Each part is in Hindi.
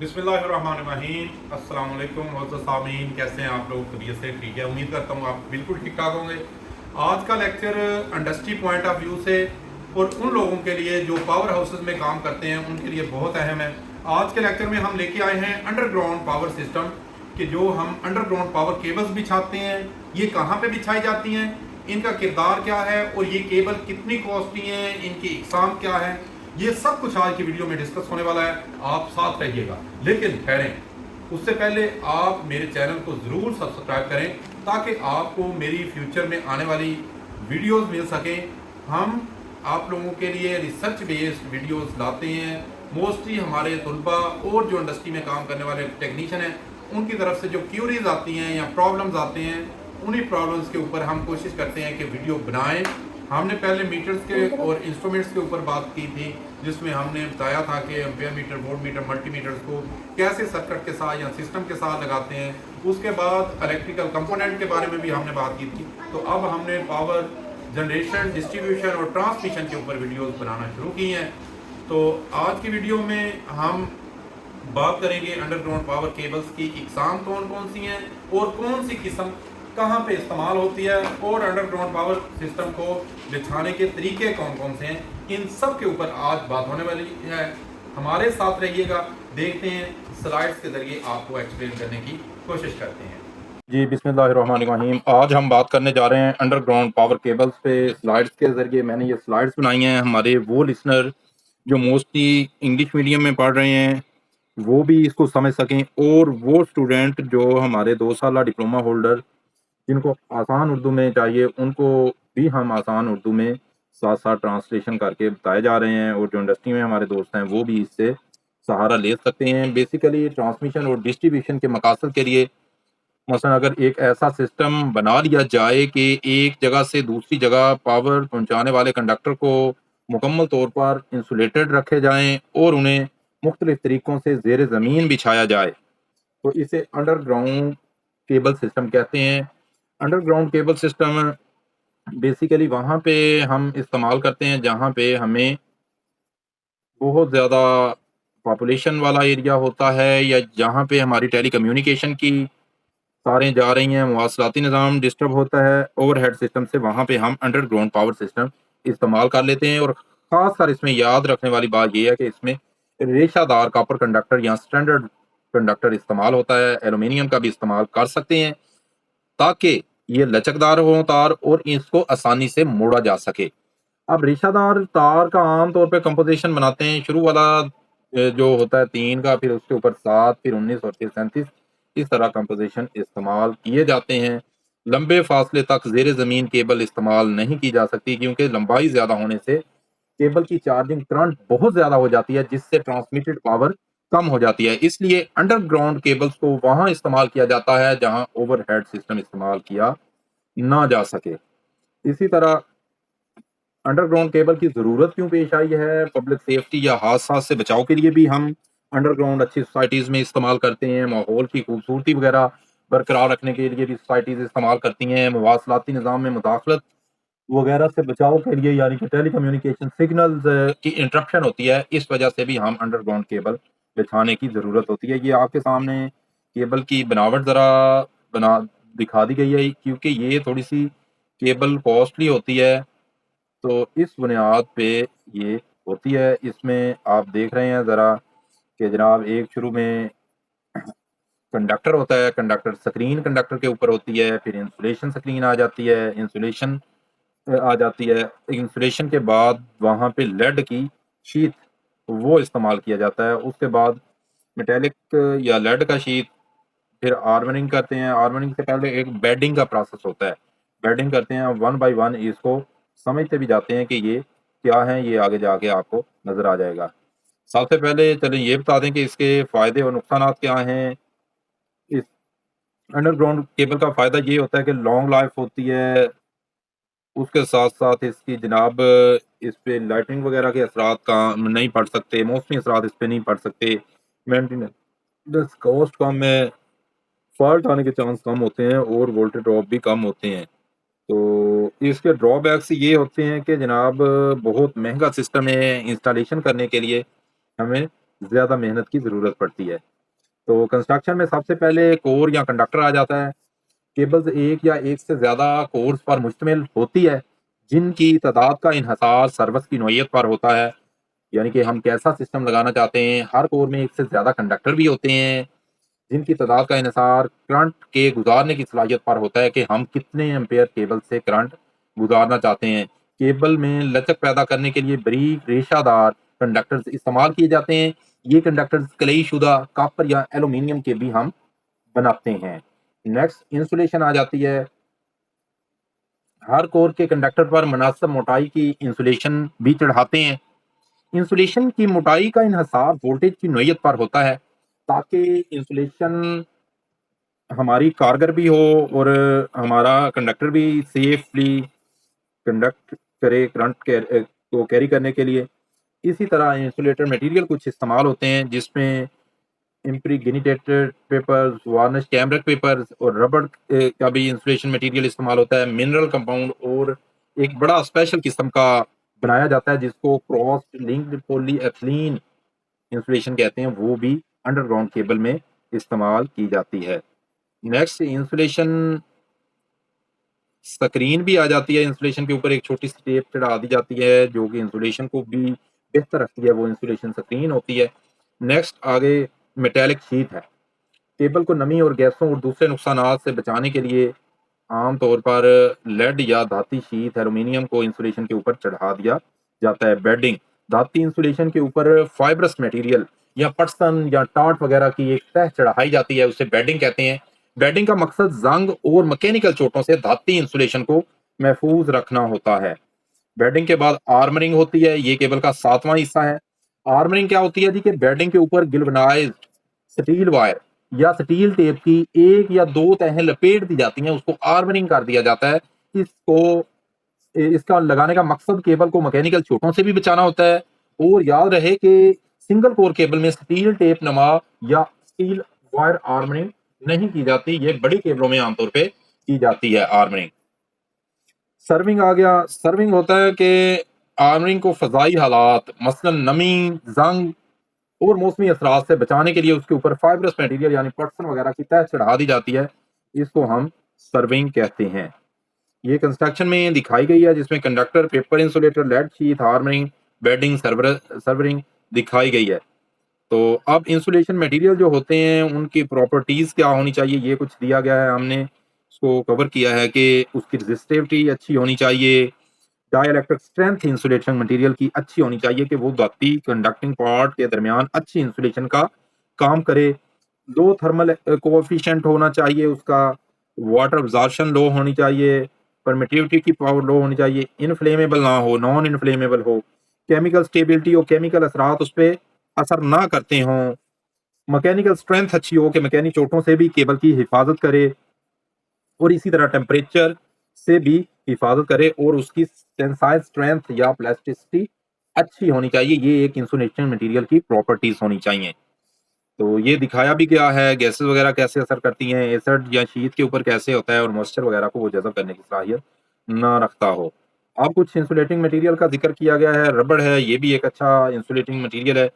बिस्मिल्लाहिर्रहमानिर्रहीम अस्सलाम वालेकुम मोअज़्ज़ज़ सामीन, कैसे हैं आप लोग? तबीयत से ठीक है? उम्मीद करता हूँ आप बिल्कुल ठीक ठाक होंगे। आज का lecture industry point of view से और उन लोगों के लिए जो पावर हाउसेस में काम करते हैं उनके लिए बहुत अहम है। आज के लेक्चर में हम लेके आए हैं अंडरग्राउंड पावर सिस्टम कि जो हम अंडरग्राउंड पावर केबल्स बिछाते हैं ये कहाँ पे बिछाई जाती हैं, इनका किरदार क्या है और ये केबल कितनी कॉस्टली हैं, इनकी इकसाम क्या है, ये सब कुछ आज की वीडियो में डिस्कस होने वाला है। आप साथ रहिएगा। लेकिन ठहरें, उससे पहले आप मेरे चैनल को ज़रूर सब्सक्राइब करें ताकि आपको मेरी फ्यूचर में आने वाली वीडियोस मिल सकें। हम आप लोगों के लिए रिसर्च बेस्ड वीडियोस लाते हैं। मोस्टली हमारे तलबा और जो इंडस्ट्री में काम करने वाले टेक्नीशियन हैं उनकी तरफ से जो क्यूरीज आती हैं या प्रॉब्लम्स आते हैं, उन्हीं प्रॉब्लम्स के ऊपर हम कोशिश करते हैं कि वीडियो बनाएं। हमने पहले मीटर्स के और इंस्ट्रूमेंट्स के ऊपर बात की थी जिसमें हमने बताया था कि ampere metre, volt meter, multimeters को कैसे सर्किट के साथ या सिस्टम के साथ लगाते हैं। उसके बाद इलेक्ट्रिकल कंपोनेंट के बारे में भी हमने बात की थी। तो अब हमने पावर जनरेशन, डिस्ट्रीब्यूशन और ट्रांसमिशन के ऊपर वीडियोस बनाना शुरू की हैं। तो आज की वीडियो में हम बात करेंगे अंडरग्राउंड पावर केबल्स की इकसाम कौन कौन सी हैं और कौन सी किस्म कहाँ पे इस्तेमाल होती है और अंडरग्राउंड पावर सिस्टम को बिछाने के तरीके कौन कौन से हैं। इन सब के ऊपर आज बात होने वाली है। हमारे साथ रहिएगा, देखते हैं स्लाइड्स के जरिए आपको एक्सप्लेन करने की कोशिश करते हैं। जी बिस्मिल्लाहिर्रहमानिर्रहीम। आज हम बात करने जा रहे हैं अंडरग्राउंड पावर केबल्स पे। स्लाइड्स के जरिए मैंने ये स्लाइड्स बनाई हैं हमारे वो लिसनर जो मोस्टली इंग्लिश मीडियम में पढ़ रहे हैं वो भी इसको समझ सकें, और वो स्टूडेंट जो हमारे 2 साल डिप्लोमा होल्डर जिनको आसान उर्दू में चाहिए उनको भी हम आसान उर्दू में साथ साथ ट्रांसलेशन करके बताए जा रहे हैं, और जो इंडस्ट्री में हमारे दोस्त हैं वो भी इससे सहारा ले सकते हैं। बेसिकली ट्रांसमिशन और डिस्ट्रीब्यूशन के मकासद के लिए मसलन अगर एक ऐसा सिस्टम बना लिया जाए कि एक जगह से दूसरी जगह पावर पहुंचाने वाले कंडक्टर को मुकम्मल तौर पर इंसुलेटेड रखे जाएं और उन्हें मुख्तलिफ तरीकों से ज़ेर ज़मीन बिछाया जाए, तो इसे अंडरग्राउंड केबल सिस्टम कहते हैं। अंडरग्राउंड केबल सिस्टम बेसिकली वहाँ पे हम इस्तेमाल करते हैं जहाँ पे हमें बहुत ज़्यादा पॉपुलेशन वाला एरिया होता है या जहाँ पे हमारी टेलीकम्युनिकेशन की तारें जा रही हैं, मवासलाती निज़ाम डिस्टर्ब होता है ओवरहेड सिस्टम से, वहाँ पे हम अंडरग्राउंड पावर सिस्टम इस्तेमाल कर लेते हैं। और ख़ासकर इसमें याद रखने वाली बात ये है कि इसमें रेशादार कॉपर कंडक्टर या स्टैंडर्ड कंडक्टर इस्तेमाल होता है। एल्यूमीनियम का भी इस्तेमाल कर सकते हैं ताकि ये लचकदार हो तार और इसको आसानी से मोड़ा जा सके। अब रेशादार तार का आम तौर पे कंपोजिशन बनाते हैं, शुरू वाला जो होता है 3 का, फिर उसके ऊपर 7, फिर 19 और फिर 37, इस तरह कंपोजिशन इस्तेमाल किए जाते हैं। लंबे फासले तक ज़ेर ज़मीन केबल इस्तेमाल नहीं की जा सकती क्योंकि लंबाई ज़्यादा होने से केबल की चार्जिंग करंट बहुत ज़्यादा हो जाती है जिससे ट्रांसमिटेड पावर कम हो जाती है। इसलिए अंडरग्राउंड केबल्स को वहाँ इस्तेमाल किया जाता है जहाँ ओवरहेड सिस्टम इस्तेमाल किया ना जा सके। इसी तरह अंडरग्राउंड केबल की ज़रूरत क्यों पेश आई है? पब्लिक सेफ्टी या हादसा से बचाव के लिए भी हम अंडरग्राउंड अच्छी सोसाइटीज़ में इस्तेमाल करते हैं। माहौल की खूबसूरती वगैरह बरकरार रखने के लिए भी सोसाइटीज़ इस्तेमाल करती हैं। मवासलाती निज़ाम में मुदाखलत वगैरह से बचाव के लिए यानी कि टेलीकम्युनिकेशन सिग्नल्स की इंटरप्शन होती है, इस वजह से भी हम अंडरग्राउंड केबल बिछाने की ज़रूरत होती है। ये आपके सामने केबल की बनावट ज़रा बना दिखा दी गई है क्योंकि ये थोड़ी-सी केबल कॉस्टली होती है, तो इस बुनियाद पे ये होती है। इसमें आप देख रहे हैं ज़रा कि जनाब एक शुरू में कंडक्टर होता है, कंडक्टर स्क्रीन कंडक्टर के ऊपर होती है, फिर इंसुलेशन स्क्रीन आ जाती है, इंसुलेशन आ जाती है। इंसुलेशन के बाद वहाँ पे लेड की शीट वो इस्तेमाल किया जाता है। उसके बाद मेटालिक या लेड का शीट, फिर आर्मरिंग करते हैं। आर्मरिंग से पहले एक बेडिंग का प्रोसेस होता है। बेडिंग करते हैं वन बाय वन, इसको समझते भी जाते हैं कि ये क्या है, ये आगे जाके आपको नज़र आ जाएगा। सबसे पहले चलिए ये बता दें कि इसके फ़ायदे और नुकसानात क्या हैं। इस अंडरग्राउंड केबल का फ़ायदा ये होता है कि लॉन्ग लाइफ़ होती है। उसके साथ-साथ इसकी जनाब इस पे लाइटिंग वगैरह के असरात का नहीं पड़ सकते, मौसमी असरात इस पे नहीं पड़ सकते। मेंटेनेंस कॉस्ट कम है, फॉल्ट आने के चांस कम होते हैं और वोल्टेज ड्रॉप भी कम होते हैं। तो इसके ड्रॉबैक्स ये होते हैं कि जनाब बहुत महँगा सिस्टम है, इंस्टॉलेशन करने के लिए हमें ज़्यादा मेहनत की ज़रूरत पड़ती है। तो कंस्ट्रक्शन में सबसे पहले कोर या कंडक्टर आ जाता है। केबल्स एक या एक से ज़्यादा कोर्स पर मुश्तमिल होती है, जिनकी तादाद का इन्हसार सर्विस की नौइयत पर होता है, यानी कि हम कैसा सिस्टम लगाना चाहते हैं। हर कोर में एक से ज़्यादा कंडक्टर भी होते हैं, जिनकी तादाद का इन्हसार करंट के गुजारने की सलाहियत पर होता है कि हम कितने एम्पेयर केबल से करंट गुजारना चाहते हैं। केबल में लचक पैदा करने के लिए बारीक रेशादार कंडक्टर्स इस्तेमाल किए जाते हैं। ये कंडक्टर्स कलईशुदा कॉपर या एल्यूमीनियम के भी हम बनाते हैं। नेक्स्ट इंसुलेशन आ जाती है। हर कोर के कंडक्टर पर मुनासिब मोटाई की इंसुलेशन भी चढ़ाते हैं। इंसुलेशन की मोटाई का इन्हसार वोल्टेज की नौइयत पर होता है, ताकि इंसुलेशन हमारी कारगर भी हो और हमारा कंडक्टर भी सेफली कंडक्ट करे करंट को कैरी करने के लिए। इसी तरह इंसुलेटर मटेरियल कुछ इस्तेमाल होते हैं, जिसमें इम्प्रीग्नेटेड पेपर्स, वार्निश कैमरिक पेपर्स और रबड़ का भी इंसुलेशन मटेरियल इस्तेमाल होता है। मिनरल कंपाउंड और एक बड़ा स्पेशल किस्म का बनाया जाता है, जिसको क्रॉस लिंक्ड पॉलीएथिलीन इंसुलेशन कहते हैं, वो भी अंडरग्राउंड केबल में इस्तेमाल की जाती है। नेक्स्ट इंसुलेशन स्क्रीन भी आ जाती है। इंसुलेशन के ऊपर एक छोटी सी टेप चढ़ा दी जाती है, जो कि इंसुलेशन को भी बेहतर रखती है, वो इंसुलेशन स्क्रीन होती है। नेक्स्ट आगे मेटेलिक शीट है। केबल को नमी और गैसों और दूसरे नुकसानात से बचाने के लिए आमतौर पर लेड या धाती शीट एल्यूमीनियम को इंसुलेशन के ऊपर चढ़ा दिया जाता है। बेडिंग धाती इंसुलेशन के ऊपर फाइब्रस मटेरियल या पटसन या टाट वगैरह की एक तह चढ़ाई जाती है, उसे बेडिंग कहते हैं। बेडिंग का मकसद जंग और मैकेनिकल चोटों से धाती इंसुलेशन को महफूज रखना होता है। बेडिंग के बाद आर्मरिंग होती है, ये केबल का 7वां हिस्सा है। आर्मरिंग क्या होती है जी? कि बेडिंग के ऊपर गिल्वनाइज्ड स्टील वायर या स्टील टेप की एक या दो तहें लपेट दी जाती हैं, उसको आर्मरिंग कर दिया जाता है। इसको इसका लगाने का मकसद केबल को मैकेनिकल चोटों से भी बचाना होता है। और याद रहे कि सिंगल कोर केबल में स्टील टेप नमा या स्टील वायर आर्मरिंग नहीं की जाती, ये बड़ी केबलों में आमतौर पे की जाती है आर्मरिंग। सर्विंग आ गया। सर्विंग होता है कि आर्मरिंग को फजाई हालात मसलन नमी, जंग और मौसमी असरात से बचाने के लिए उसके ऊपर फाइब्रस मटेरियल यानी पटसन वगैरह की तह चढ़ा दी जाती है। इसको हम सर्विंग कहते हैं। ये कंस्ट्रक्शन में दिखाई गई है, जिसमें conductor, paper insulator, lead sheet, armouring, bedding, serving दिखाई गई है। तो अब इंसुलेशन मटेरियल जो होते हैं, उनकी प्रॉपर्टीज क्या होनी चाहिए, ये कुछ दिया गया है। हमने इसको कवर किया है कि उसकी रेजिस्टिविटी अच्छी होनी चाहिए, डाइलेक्ट्रिक स्ट्रेंथ इंसुलेशन मटेरियल की अच्छी होनी चाहिए कि वो धाती कंडक्टिंग पार्ट के दरमियान अच्छी इंसुलेशन का काम करे। लो थर्मल कोएफिशिएंट होना चाहिए उसका, वाटर अब्जॉर्प्शन लो होनी चाहिए, परमिटिविटी की पावर लो होनी चाहिए, इनफ्लेमेबल ना हो, नॉन इनफ्लेमेबल हो, केमिकल स्टेबिलिटी और केमिकल असरात उस पर असर ना करते हों, मैकेनिकल स्ट्रेंथ अच्छी हो कि मैकेनिक चोटों से भी केबल की हिफाजत करे, और इसी तरह टेम्परेचर से भी हिफाजत करे, और उसकी टेंसाइल स्ट्रेंथ या प्लास्टिसिटी अच्छी होनी चाहिए। ये एक इंसुलेशन मटेरियल की प्रॉपर्टीज होनी चाहिए। तो ये दिखाया भी गया है गैसेस वगैरह कैसे असर करती हैं, एसिड या शीत के ऊपर कैसे होता है, और मॉइस्चर वगैरह को वो जज़ब करने की सलाहियत ना रखता हो। अब कुछ इंसुलेटिंग मटेरियल का जिक्र किया गया है। रबड़ है, ये भी एक अच्छा इंसुलेटिंग मटेरियल है।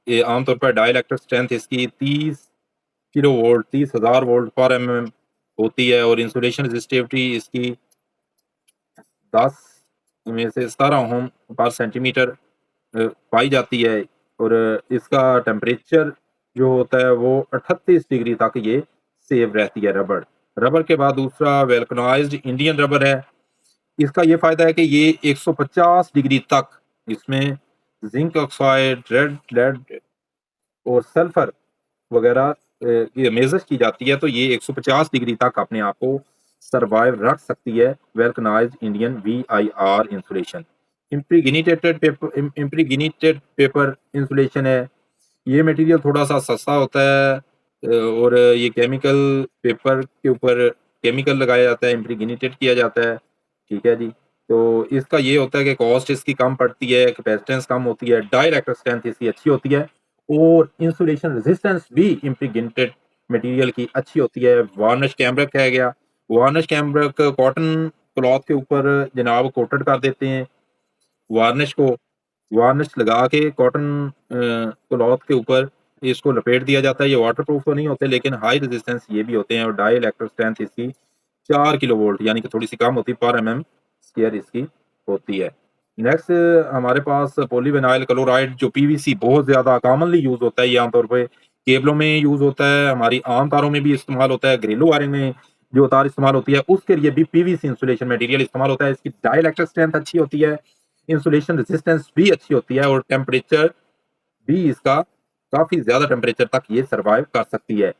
ये आमतौर पर डाइलेक्ट्रिक स्ट्रेंथ इसकी 30 किलो वोल्ट 30,000 वोल्ट पर एम होती है, और इंसुलेशन रेजिस्टिविटी इसकी 10 में से 17 ओम पर सेंटीमीटर पाई जाती है, और इसका टेम्परेचर जो होता है वो 38 डिग्री तक ये सेव रहती है रबड़। रबड़ के बाद दूसरा वेल्कनाइज्ड इंडियन रबड़ है। इसका ये फायदा है कि ये 150 डिग्री तक इसमें जिंक ऑक्साइड, रेड लेड और सल्फर वगैरह की मेजर की जाती है, तो ये 150 डिग्री तक अपने आप को सरवाइव रख सकती है। Vulcanised Indian VIR insulation. Impregnated paper insulation है। ये मटेरियल थोड़ा सा सस्ता होता है, और ये केमिकल पेपर के ऊपर केमिकल लगाया जाता है, इम्प्रीग्नेटेड किया जाता है। ठीक है जी। तो इसका ये होता है कि कॉस्ट इसकी कम पड़ती है, कैपेसिटेंस कम होती है, डाइलेक्ट्रिक स्ट्रेंथ इसकी अच्छी होती है, और इंसुलेशन रेजिस्टेंस भी इम्प्रीग्नेटेड मटेरियल की अच्छी होती है। वार्निश कैमरिक है गया। वार्निश कैमरिक कॉटन क्लॉथ के ऊपर जनाब कोटेड कर देते हैं वार्निश को, वार्निश लगा के कॉटन क्लॉथ के ऊपर इसको लपेट दिया जाता है। ये वाटरप्रूफ तो नहीं होते, लेकिन हाई रेजिस्टेंस ये भी होते हैं और डाई इलेक्ट्रिक स्ट्रेंथ इसकी 4 किलोवोल्ट यानी कि थोड़ी सी कम होती है पर एमएम स्क्वायर इसकी होती है। नेक्स्ट हमारे पास पॉलीविनाइल क्लोराइड जो पीवीसी बहुत ज्यादा कॉमनली यूज होता है, ये आमतौर पे केबलों में यूज होता है, हमारी आम तारों में भी इस्तेमाल होता है, घरेलू वायरिंग में जो तार इस्तेमाल होती है उसके लिए भी पीवीसी इंसुलेशन मटेरियल इस्तेमाल होता है। इसकी डाई इलेक्ट्रिक स्ट्रेंथ अच्छी होती है, इंसुलेशन रेजिस्टेंस भी अच्छी होती है और टेम्परेचर भी इसका काफी ज्यादा टेम्परेचर तक ये सरवाइव कर सकती है।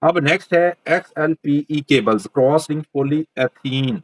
अब नेक्स्ट है XLPE केबल्स, क्रॉस लिंक पॉलीएथीन।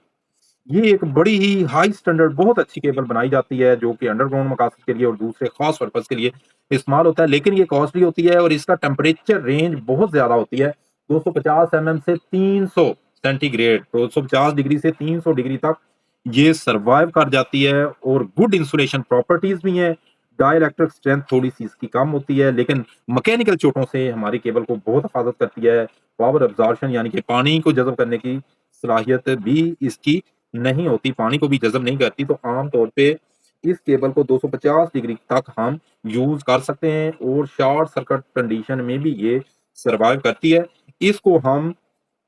ये एक बड़ी ही हाई स्टैंडर्ड बहुत अच्छी केबल बनाई जाती है जो कि अंडरग्राउंड मकासद के लिए और दूसरे खास पर्पज के लिए इस्तेमाल होता है, लेकिन ये कॉस्टली होती है और इसका टेम्परेचर रेंज बहुत ज्यादा होती है, 250 mm से 300 सेंटीग्रेड, 250 डिग्री से 300 डिग्री तक ये सरवाइव कर जाती है और गुड इंसुलेशन प्रॉपर्टीज भी हैं। डाई इलेक्ट्रिक स्ट्रेंथ थोड़ी सी इसकी कम होती है, लेकिन मैकेनिकल चोटों से हमारी केबल को बहुत हिफाजत करती है। पावर अब्जॉर्प्शन यानी कि पानी को जज़ब करने की सलाहियत भी इसकी नहीं होती, पानी को भी जज़ब नहीं करती, तो आम तौर पे इस केबल को 250 डिग्री तक हम यूज कर सकते हैं और शॉर्ट सर्किट कंडीशन में भी ये सर्वाइव करती है। इसको हम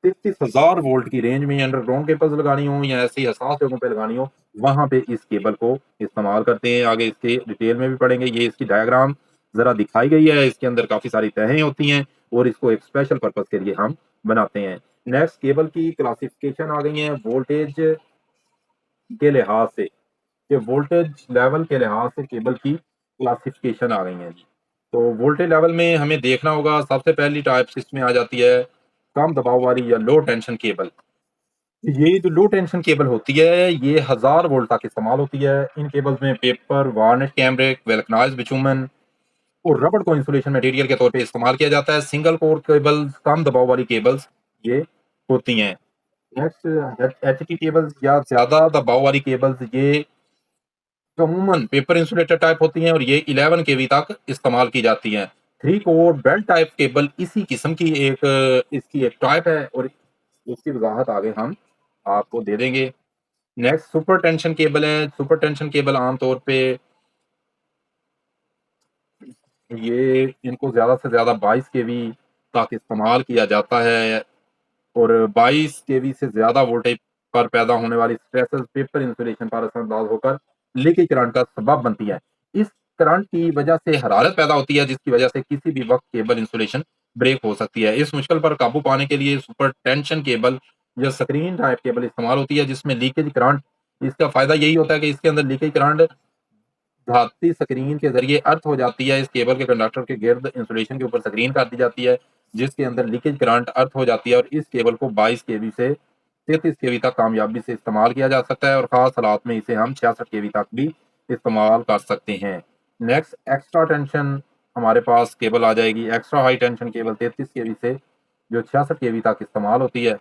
33,000 वोल्ट की रेंज में अंडरग्राउंड केबल्स लगानी हो या ऐसी हसास जगहों पे लगानी हो, वहां पे इस केबल को इस्तेमाल करते हैं। आगे इसके डिटेल में भी पढ़ेंगे। ये इसकी डायग्राम जरा दिखाई गई है, इसके अंदर काफी सारी तहें होती हैं और इसको एक स्पेशल पर्पज के लिए हम बनाते हैं। नेक्स्ट, केबल की क्लासिफिकेशन आ गई है वोल्टेज के लिहाज से, कि वोल्टेज लेवल के लिहाज से केबल की क्लासिफिकेशन आ गई है जी। तो वोल्टेज लेवल में हमें देखना होगा, सबसे पहली टाइप इसमें आ जाती है कम दबाव वाली या लो टेंशन केबल। ये जो लो टेंशन केबल होती है ये 1000 वोल्ट तक इस्तेमाल होती है। इन केबल्स में पेपर, वार्निश कैमरिक, वेल्कनाइज्ड बिटुमेन और रबड़ को इंसुलेशन मटेरियल के तौर पे इस्तेमाल किया जाता है। सिंगल कोर केबल्स, कम दबाव वाली केबल्स ये होती हैं। नेक्स्ट, एचटी केबल्स या ज्यादा दबाव वाली केबल्स ये अमूमन पेपर इंसुलेटर टाइप होती हैं और ये 11 केवी तक इस्तेमाल की जाती हैं। 3 कोर बेल्ट टाइप केबल इसी किस्म की इसकी एक टाइप है और इसकी वजाहत आगे हम आपको दे देंगे। नेक्स्ट, सुपर टेंशन केबल है। सुपर टेंशन केबल आमतौर पे ये इनको ज्यादा से ज्यादा 22 केवी तक इस्तेमाल किया जाता है और 22 केवी से ज्यादा वोल्टेज पर पैदा होने वाली स्ट्रेसेस पेपर इंसुलेशन पर असरअंदाज होकर लीकेज करंट का सबब बनती है। इस करंट की वजह से हरारत पैदा होती है जिसकी वजह से किसी भी वक्त केबल इंसुलेशन ब्रेक हो सकती है। इस मुश्किल पर काबू पाने के लिए सुपर टेंशन केबल या स्क्रीन टाइप केबल इस्तेमाल होती है जिसमें लीकेज करंट, इसका फायदा यही होता है कि इसके अंदर लीकेज करंट धात्ती स्क्रीन के जरिए अर्थ हो जाती है। इस केबल के कंडक्टर के गिर्द इंसुलेशन के ऊपर स्क्रीन कर दी जाती है जिसके अंदर लीकेज करंट अर्थ हो जाती है और इस केबल को 22 केवी से 33 केवी तक कामयाबी से इस्तेमाल किया जा सकता है और खास हालात में इसे हम 66 केवी तक भी इस्तेमाल कर सकते हैं। नेक्स्ट, एक्स्ट्रा टेंशन हमारे पास केबल आ जाएगी। एक्स्ट्रा हाई टेंशन केबल 33 केवी से जो 66 केवी तक इस्तेमाल होती है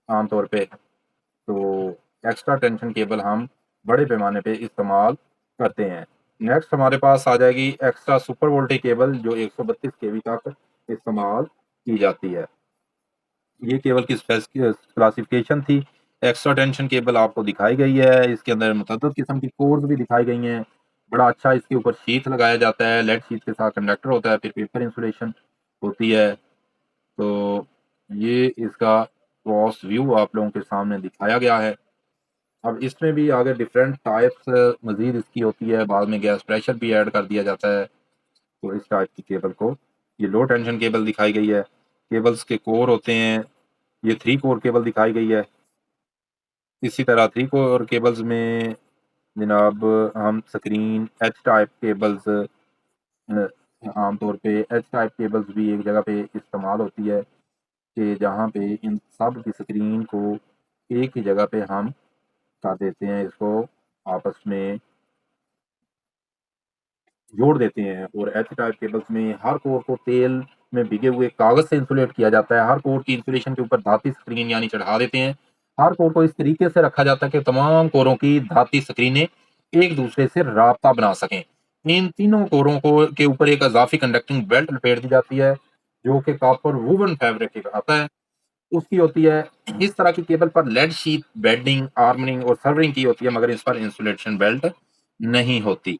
आमतौर पे। तो एक्स्ट्रा टेंशन केबल हम बड़े पैमाने पे इस्तेमाल करते हैं। नेक्स्ट हमारे पास आ जाएगी एक्स्ट्रा सुपर वोल्टेज केबल जो 132 केवी तक इस्तेमाल की जाती है। ये केबल की क्लासिफिकेशन थी। एक्स्ट्रा टेंशन केबल आपको दिखाई गई है, इसके अंदर मुतअद्दिद किस्म की कोर्स भी दिखाई गई हैं। बड़ा अच्छा इसके ऊपर शीट लगाया जाता है, लेड शीट के साथ कंडक्टर होता है, फिर पेपर इंसुलेशन होती है। तो ये इसका क्रॉस व्यू आप लोगों के सामने दिखाया गया है। अब इसमें भी आगे डिफरेंट टाइप्स मज़ीद इसकी होती है, बाद में गैस प्रेशर भी ऐड कर दिया जाता है। तो इस टाइप की केबल को ये लो टेंशन केबल दिखाई गई है। केबल्स के कोर होते हैं, ये 3 कोर केबल दिखाई गई है। इसी तरह 3 कोर केबल्स में जनाब हम स्क्रीन एच टाइप केबल्स आमतौर पे एच टाइप केबल्स भी एक जगह पे इस्तेमाल होती है कि जहाँ पे इन सब की स्क्रीन को एक ही जगह पे हम कर देते हैं, इसको आपस में जोड़ देते हैं। और एच टाइप केबल्स में हर कोर को तेल में भिगे हुए कागज से इंसुलेट किया जाता है। हर कोर की इंसुलेशन के ऊपर धाती स्क्रीन यानी चढ़ा देते हैं। हर कोर को इस तरीके से रखा जाता है कि तमाम कोरों की धाती स्क्रीनें एक दूसरे से राब्ता बना सकें। इन तीनों कोरों को के ऊपर एक अजाफी कंडक्टिंग बेल्ट लपेट दी जाती है जो कि कॉपर वूवन फैब्रिक का आता है, उसकी होती है। इस तरह की केबल पर लेड शीट बेडिंग, आर्मरिंग और सर्वरिंग की होती है, मगर इस पर इंसुलेशन बेल्ट नहीं होती।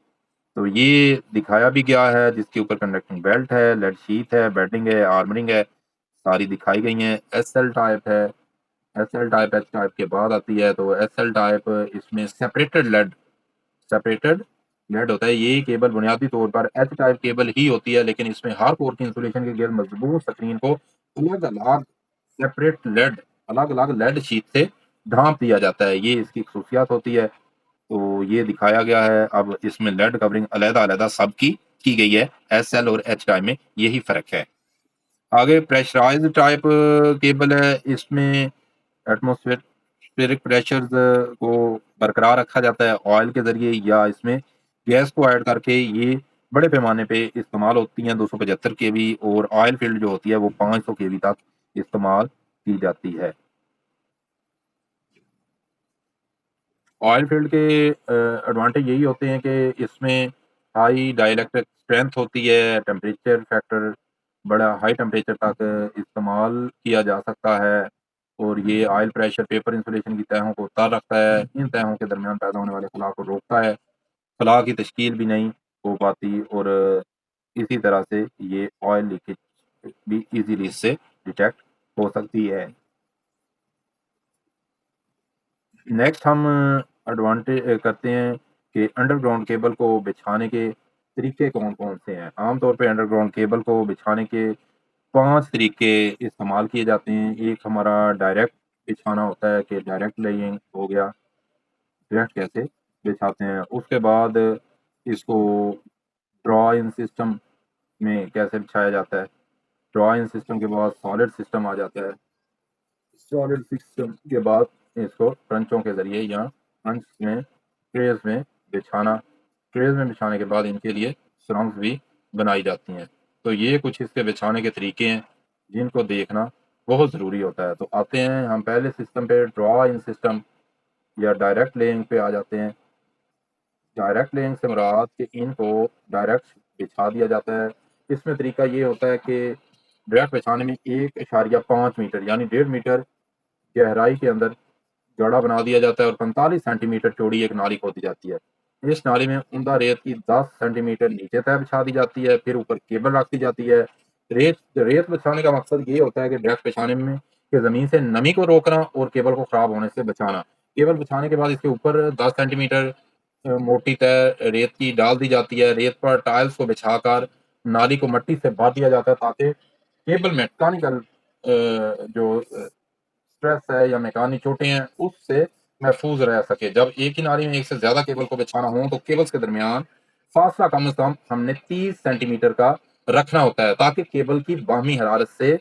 तो ये दिखाया भी गया है, जिसके ऊपर कंडक्टिंग बेल्ट है, लेड शीथ है, बेडिंग है, आर्मरिंग है, सारी दिखाई गई हैं। एसएल टाइप है, एसएल टाइप एच टाइप के बाद आती है। तो एसएल टाइप इसमें सेपरेटेड लेड होता है। ये केबल बुनियादी तौर पर एच टाइप केबल ही होती है, लेकिन इसमें हर कोर की इंसुलेशन के गिर्द मजबूत स्क्रीन को अलग अलग सेपरेट लेड अलग अलग लेड शीट से ढांप दिया जाता है। ये इसकी खसूसियात होती है। तो ये दिखाया गया है। अब इसमें लेड कवरिंग अलग-अलग सब की गई है। एसएल और एच टाइप में यही फ़र्क है। आगे प्रेशराइज्ड टाइप केबल है। इसमें एटमॉस्फेरिक प्रेशर्स को बरकरार रखा जाता है ऑयल के ज़रिए, या इसमें गैस को ऐड करके। ये बड़े पैमाने पे इस्तेमाल होती हैं। 275 केवी और ऑयल फील्ड जो होती है वो 500 केवी तक इस्तेमाल की जाती है। ऑयल फील्ड के एडवांटेज यही होते हैं कि इसमें हाई डाइलेक्ट्रिक स्ट्रेंथ होती है, टेम्परेचर फैक्टर बड़ा हाई टेम्परेचर तक इस्तेमाल किया जा सकता है, और ये ऑयल प्रेशर पेपर इंसुलेशन की तहों को तार रखता है। इन तहों के दरमियान पैदा होने वाले खला को रोकता है। खला की तश्कील भी नहीं हो पाती, और इसी तरह से ये ऑयल लीकेज भी ईज़िली इससे डिटेक्ट हो सकती है। नेक्स्ट हम एडवांटेज करते हैं कि अंडरग्राउंड केबल को बिछाने के तरीके कौन-कौन से हैं। आम तौर पे अंडरग्राउंड केबल को बिछाने के 5 तरीके इस्तेमाल किए जाते हैं। एक हमारा डायरेक्ट बिछाना होता है कि डायरेक्ट लेइंग हो गया, डायरेक्ट कैसे बिछाते हैं। उसके बाद इसको ड्रॉ इन सिस्टम में कैसे बिछाया जाता है। ड्रॉ इन सिस्टम के बाद सॉलिड सिस्टम आ जाता है। सॉलिड सिस्टम के बाद इसको ट्रंचों के ज़रिए या ट्रंच में ट्रेज़ में बिछाना। ट्रेज़ में बिछाने के बाद इनके लिए सुरंग्स भी बनाई जाती हैं। तो ये कुछ इसके बिछाने के तरीके हैं, जिनको देखना बहुत ज़रूरी होता है। तो आते हैं हम पहले सिस्टम पे, ड्रॉ इन सिस्टम या डायरेक्ट लेइंग पे आ जाते हैं। डायरेक्ट लेइंग से मुराद कि इनको डायरेक्ट बिछा दिया जाता है। इसमें तरीका ये होता है कि डायरेक्ट बिछाने में 1.5 मीटर यानी 1.5 मीटर गहराई के अंदर गड्ढा बना दिया जाता है और 45 सेंटीमीटर चौड़ी एक नाली खोदी जाती है। इस नाली में उम्दा रेत की 10 सेंटीमीटर नीचे तय बिछा दी जाती है, फिर ऊपर केबल रख दी जाती है। रेत रेत बिछाने का मकसद ये होता है कि डायरेक्ट बिछाने में कि ज़मीन से नमी को रोकना और केबल को ख़राब होने से बचाना। केबल बिछाने के बाद इसके ऊपर 10 सेंटीमीटर मोटी तय रेत की डाल दी जाती है। रेत पर टाइल्स को बिछाकर नाली को मिट्टी से भर दिया जाता है, ताकि केबल में मैकेनिकल जो स्ट्रेस है या मैकेनिक चोटें हैं, उससे महफूज रह सके। जब एक ही नाली में एक से ज़्यादा केबल को बिछाना हो, तो केबल्स के दरमियान फासला कम से कम हमने 30 सेंटीमीटर का रखना होता है, ताकि केबल की बाहमी हरारत से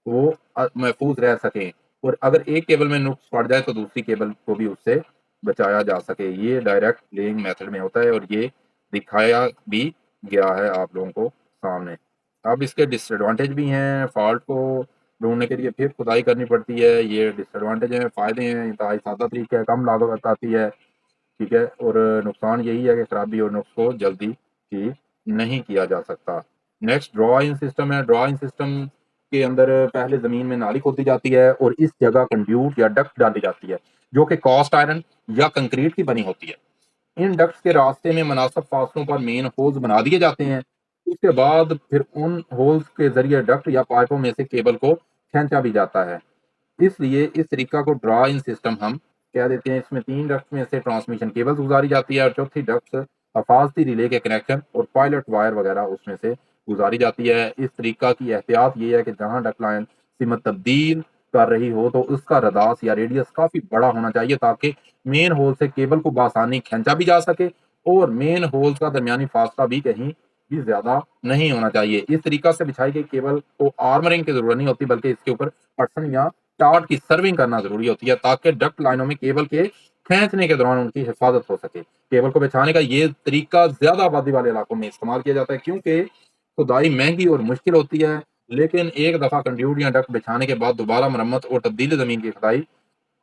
वो महफूज रह सके, और अगर एक केबल में नुक्स पड़ जाए तो दूसरी केबल को भी उससे बचाया जा सके। ये डायरेक्ट लेइंग मेथड में होता है, और ये दिखाया भी गया है आप लोगों को सामने। अब इसके डिसएडवांटेज भी हैं। फॉल्ट को ढूंढने के लिए फिर खुदाई करनी पड़ती है। ये डिसएडवांटेज हैं। फ़ायदे हैं, इंतहाई सादा तरीका है, कम लागत आती है, ठीक है। और नुकसान यही है कि खराबी और नुक्स को जल्दी ठीक नहीं किया जा सकता। नेक्स्ट ड्रॉ इन सिस्टम है। ड्रॉ इन सिस्टम के अंदर पहले ज़मीन में नाली खोदी जाती है और इस जगह कंड्यूट या डक्ट डाली जाती है, जो कि कास्ट आयरन या कंक्रीट की बनी होती है। इन डक्ट्स के रास्ते में मुनासिब फासलों पर मेन होल्स बना दिए जाते हैं। उसके बाद फिर उन होल्स के ज़रिए डक्ट या पाइपों में से केबल को खींचा भी जाता है। इसलिए इस तरीका को ड्रॉ इन सिस्टम हम कह देते हैं। इसमें 3 डक्ट में से ट्रांसमिशन केबल्स गुजारी जाती है, और चौथी डक्ट हिफाज़ती रिले के कनेक्शन और पायलट वायर वगैरह उसमें से गुजारी जाती है। इस तरीका की एहतियात ये है कि जहाँ डक्ट लाइन सिमत तब्दील कर रही हो, तो उसका रदास या रेडियस काफ़ी बड़ा होना चाहिए, ताकि मेन होल से केबल को बआसानी खींचा भी जा सके, और मेन होल्स का दरमियानी फासला भी कहीं भी ज़्यादा नहीं होना चाहिए। इस तरीका से बिछाई गई केबल को आर्मरिंग की ज़रूरत नहीं होती, बल्कि इसके ऊपर पटसन या टाट की सर्विंग करना ज़रूरी होती है, ताकि डक्ट लाइनों में केबल के खींचने के दौरान उनकी हिफाजत हो सके। केबल को बिछाने का ये तरीका ज़्यादा आबादी वाले इलाकों में इस्तेमाल किया जाता है, क्योंकि खुदाई महंगी और मुश्किल होती है, लेकिन एक दफ़ा कंड्यूट या डक्ट बिछाने के बाद दोबारा मरम्मत और तब्दीली ज़मीन की खुदाई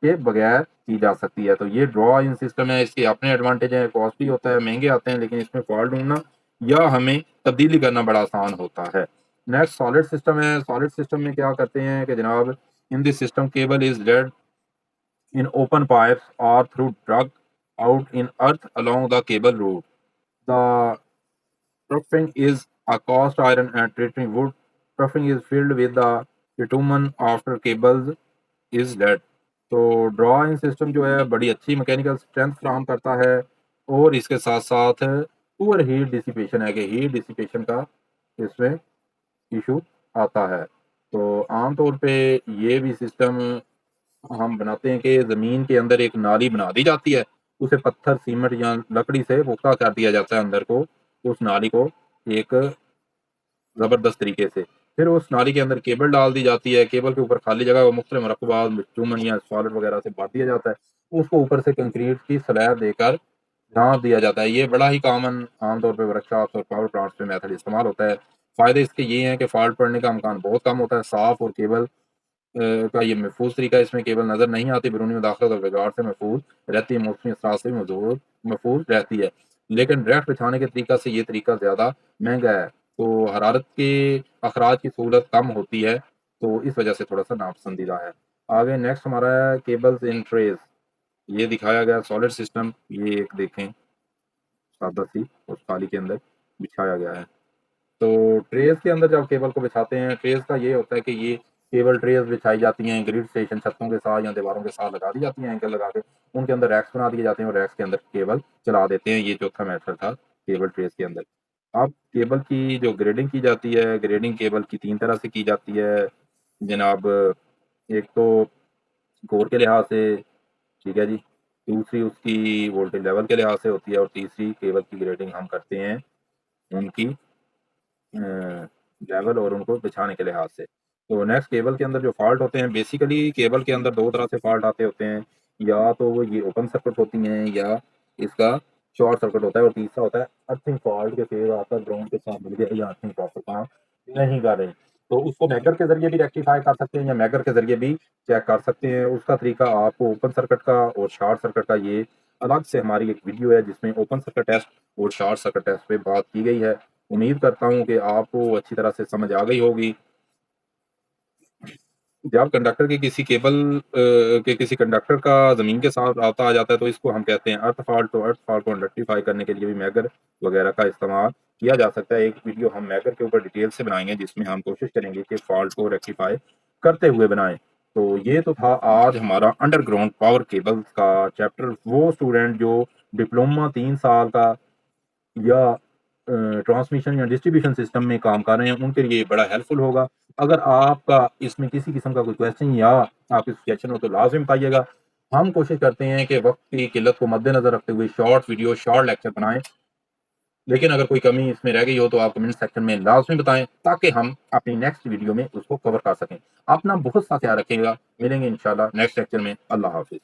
के बगैर की जा सकती है। तो ये ड्रॉ इन सिस्टम है। इसके अपने एडवांटेज हैं, कॉस्टली होता है, महंगे आते हैं, लेकिन इसमें फॉल्ट ढूंढना या हमें तब्दीली करना बड़ा आसान होता है। नेक्स्ट सॉलिड सिस्टम है। सॉलिड सिस्टम में क्या करते हैं कि जनाब, in this system cable is led in open pipes or through dug out in earth along the cable route. The Troughing is a cast iron and treating wood. Troughing is filled with the bitumen after cables is dead. तो ड्रॉइंग सिस्टम जो है बड़ी अच्छी मैकेनिकल स्ट्रेंथ फ्राहम करता है और इसके साथ साथ पुअर हीट डिसिपेशन है कि हीट डिसिपेशन का इसमें इशू आता है। तो आम तौर पे ये भी सिस्टम हम बनाते हैं कि ज़मीन के अंदर एक नाली बना दी जाती है, उसे पत्थर, सीमेंट या लकड़ी से पुख्ता कर दिया जाता है अंदर को, उस नाली को एक ज़बरदस्त तरीके से। फिर उस नाली के अंदर केबल डाल दी जाती है, केबल के ऊपर खाली जगह को मुख्तलिफ मरकबात, बिटुमन या सॉलिड वगैरह से भर दिया जाता है, उसको ऊपर से कंक्रीट की स्लैब देकर ढाँप दिया जाता है। ये बड़ा ही कॉमन आमतौर पे वर्कशॉप्स और पावर प्लांट्स में मेथड इस्तेमाल होता है। फ़ायदे इसके ये हैं कि फ़ॉल्ट पड़ने का इम्कान बहुत कम होता है, साफ़ और केबल का ये महफूज तरीका है, इसमें केबल नज़र नहीं आती, बैरूनी मुदाखलत और बिगाड़ से महफूज रहती है, मौसमी असरात से महफूज रहती है। लेकिन डायरेक्ट बिछाने के तरीका से ये तरीका ज़्यादा महंगा है, तो हरारत के अखराज की सहूलत कम होती है, तो इस वजह से थोड़ा-सा नापसंदीदा है। आगे नेक्स्ट हमारा है केबल्स इन ट्रेज़। ये दिखाया गया सॉलिड सिस्टम, ये एक देखें सादा सी उस थाली के अंदर बिछाया गया है। तो ट्रेस के अंदर जब केबल को बिछाते हैं, ट्रेस का ये होता है कि ये केबल ट्रेस बिछाई जाती हैं, ग्रिड स्टेशन छतों के साथ या दीवारों के साथ लगा दी जाती हैं, एंगल लगा के, उनके अंदर रैक्स बना दिए जाते हैं और रैक्स के अंदर केबल चला देते हैं। ये चौथा मेथड था केबल ट्रेस के अंदर। अब केबल की जो ग्रेडिंग की जाती है, ग्रेडिंग केबल की 3 तरह से की जाती है जनाब। एक तो कोर के लिहाज से, ठीक है जी, दूसरी उसकी वोल्टेज लेवल के लिहाज से होती है और तीसरी केबल की ग्रेडिंग हम करते हैं उनकी लेवल और उनको बिछाने के लिहाज से। तो नेक्स्ट केबल के अंदर जो फॉल्ट होते हैं, बेसिकली केबल के अंदर 2 तरह से फॉल्ट आते होते हैं, या तो वो ये ओपन सर्किट होती हैं या इसका शॉर्ट सर्किट होता है और तीसरा होता है अर्थिंग फॉल्ट के फेज आपका ग्राउंड के साथ मिल गया या अर्थिंग प्रॉपर काम नहीं कर रही। तो उसको मैगर के ज़रिए भी रेक्टिफाई कर सकते हैं या मैगर के ज़रिए भी चेक कर सकते हैं। उसका तरीका आपको ओपन सर्किट का और शॉर्ट सर्किट का ये अलग से हमारी एक वीडियो है जिसमें ओपन सर्किट टेस्ट और शॉर्ट सर्किट टेस्ट पे बात की गई है। उम्मीद करता हूँ कि आपको अच्छी तरह से समझ आ गई होगी। जब कंडक्टर की किसी केबल के किसी कंडक्टर का ज़मीन के साथ राब्ता आ जाता है तो इसको हम कहते हैं अर्थ फॉल्ट। तो अर्थ फॉल्ट को रेक्टिफाई करने के लिए भी मैगर वगैरह का इस्तेमाल किया जा सकता है। एक वीडियो हम मैगर के ऊपर डिटेल से बनाएंगे जिसमें हम कोशिश करेंगे कि फॉल्ट को रेक्टिफाई करते हुए बनाएं। तो ये तो था आज हमारा अंडरग्राउंड पावर केबल्स का चैप्टर। वो स्टूडेंट जो डिप्लोमा 3 साल का या ट्रांसमिशन या डिस्ट्रीब्यूशन सिस्टम में काम कर रहे हैं उनके लिए बड़ा हेल्पफुल होगा। अगर आपका इसमें किसी किस्म का कोई क्वेश्चन या आपकी सजेशन हो तो लाज़िम बताइएगा। हम कोशिश करते हैं कि वक़्त की किल्लत को मद्देनज़र रखते हुए शॉर्ट वीडियो, शॉर्ट लेक्चर बनाएँ। लेकिन अगर कोई कमी इसमें रह गई हो तो आप कमेंट सेक्शन में लाज़िमी बताएँ ताकि हम अपनी नेक्स्ट वीडियो में उसको कवर कर सकें। अपना बहुत सा ख्याल रखिएगा। मिलेंगे इंशाल्लाह नेक्स्ट लेक्चर में। अल्लाह हाफ़िज़।